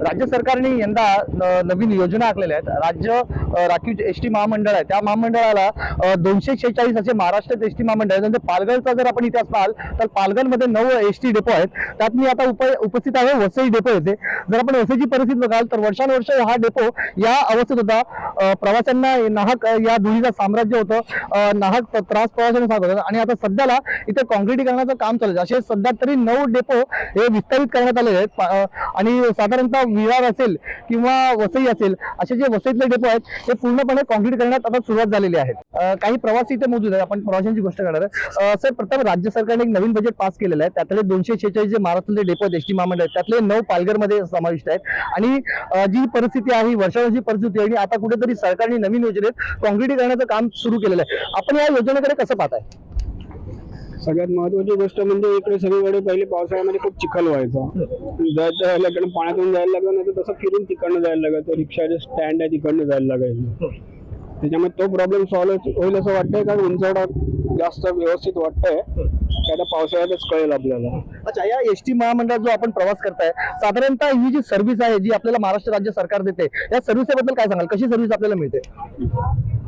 राज्य सरकारने यंदा नवीन योजना आखलेल्या आहेत। राज्य राखीव एसटी महामंडळ आहे, त्या महामंडळाला 246 असे महाराष्ट्रात एसटी महामंडळ आहेत। पालघरचा जर आपण इतिहास पाहाल तर पालघरमध्ये 9 एसटी डेपो आहेत। त्यात मी आता उपस्थित आहे वसई डेपो येथे। जर आपण वसईची परिस्थिती बघाल तर वर्षानुवर्ष हा डेपो या अवस्थेत होता। प्रवाशांना नाहक या धुळीचं साम्राज्य होतं, नाहक त्रास प्रवाशांना सांगत होता। आणि आता सध्याला इथे काँक्रिटीकरणाचं काम चालू आहे। असे सध्या तरी 9 डेपो हे विस्तारित करण्यात आलेले आहेत आणि साधारणतः विरार असेल किंवा वसई असेल असे जे वसईतले डेपो आहेत ते पूर्णपणे काँक्रीट करण्यात आता सुरुवात झालेली आहे। काही प्रवासी इथे मौजूद आहेत, आपण प्रवाशांची गोष्ट करणार आहे। सर, प्रथम राज्य सरकारने एक नवीन बजेट पास केलेलं आहे। त्यातले 246 जे महाराष्ट्रातले डेपो आहेत एसटी महामंडळ त्यातले 9 पालघरमध्ये समाविष्ट आहेत। आणि जी परिस्थिती आहे वर्षाची परिस्थिती आहे, आता कुठेतरी सरकारने नवीन योजनेत काँक्रिटीकरणाचं काम सुरू केलेलं आहे। आपण या योजनेकडे कसं पाहताय? सगळ्यात महत्वाची गोष्ट म्हणजे इकडे सगळीकडे पहिले पावसाळ्यामध्ये खूप चिखल व्हायचा, जायचं लागलं पाण्यातून जायला लागलं, नाही तर तसं फिरून तिकडनं जायला लागायचं। रिक्षाचे स्टँड आहे तिकडनं जायला लागायचं, त्याच्यामुळे तो प्रॉब्लेम सॉल्व्ह होईल असं वाटतंय। कारण उंचवडा जास्त व्यवस्थित वाटतंय, आता पावसाळ्यातच कळेल आपल्याला। अच्छा, या एसटी महामंडळात जो आपण प्रवास करताय, साधारणतः ही जी सर्व्हिस आहे जी आपल्याला महाराष्ट्र राज्य सरकार देते, या सर्व्हिसेबद्दल काय सांगाल? कशी सर्व्हिस आपल्याला मिळते?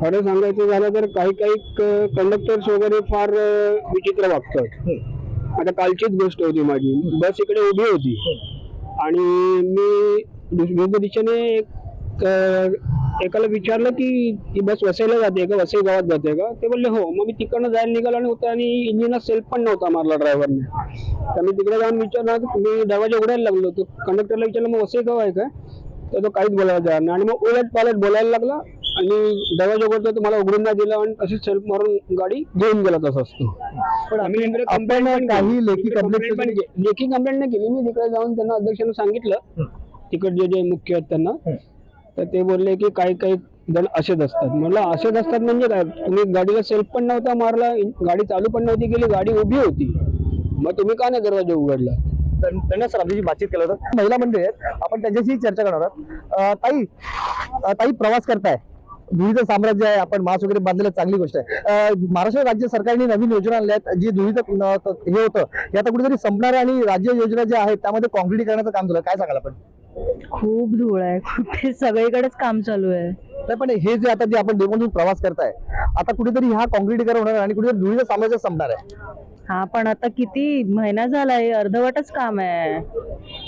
खरं सांगायचं झालं तर काही कंडक्टर्स वगैरे फार विचित्र वागतात। आता कालचीच गोष्ट होती माझी, बस इकडे उभी होती आणि मी विरुद्ध दिशेने एकाला विचारलं की ती बस वसईला जाते का, वसई गावात जाते का? ते बोलले हो। मग मी तिकडनं जायला निघालो आणि होतं आणि इंजिनला सेल्फ पण नव्हता मारला ड्रायव्हरने। तर मी तिकडे जाऊन विचारलं, मी दरवाजा उघडायला लागलो, तो कंडक्टरला विचारलं मग वसई गाव आहे का? तर तो काहीच बोलायला तयार नाही आणि मग उलट पालट बोलायला लागला आणि दरवाजा उघडतो तो मला उघडून नाही दिला आणि अशी सेल्फ मारून गाडी घेऊन गेला तसाच तो। पण आपण काही लेखी कंप्लेंट नाही केली। मी तिकडे जाऊन त्यांना अध्यक्षांना सांगितलं, तिकडचे जे मुख्य आहेत त्यांना, तर ते बोलले की काही जण असेच असतात। म्हटलं असेच असतात म्हणजे काय? तुम्ही गाडीला सेल्फ पण नव्हता मारला, गाडी चालू पण नव्हती केली, गाडी उभी होती, मग तुम्ही का नाही दरवाजा उघडला? त्यांना सर आमच्याशी बातचीत केलं होतं। महिला मंडळी आहेत, आपण त्यांच्याशी चर्चा करणार आहोत। ताई प्रवास करताय, धुळीचं साम्राज्य आहे, आपण मास्क वगैरे बांधलेलं चांगली गोष्ट आहे। महाराष्ट्र राज्य सरकारने नवीन योजना आणल्या आहेत, जी धुळीचं हे होतं हे आता कुठेतरी संपणार आहे आणि राज्य योजना ज्या आहेत त्यामध्ये काँक्रिटीकरणाचं काम झालं, काय सांगाल आपण? खूप धूळ आहे, कुठे सगळीकडेच काम चालू आहे। नाही, पण हे जे आता जे आपण डेपोतून प्रवास करताय, आता कुठेतरी हा काँक्रिटीकरण होणार आणि कुठेतरी धुळीचं साम्राज्य संपणार आहे। हा, पण आता किती महिना झालाय, अर्धवटच काम आहे,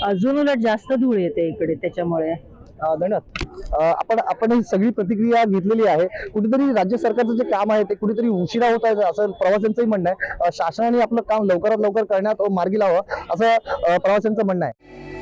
अजून उलट जास्त धूळ येते इकडे त्याच्यामुळे। धन्यवाद। आपण ही सगळी प्रतिक्रिया घेतलेली आहे। कुठेतरी राज्य सरकारचं जे काम आहे ते कुठेतरी उशिरा होत आहे असं प्रवाशांचंही म्हणणं आहे। शासनाने आपलं काम लवकरात लवकर करण्यात मार्गी लावावं असं प्रवाशांचं म्हणणं आहे।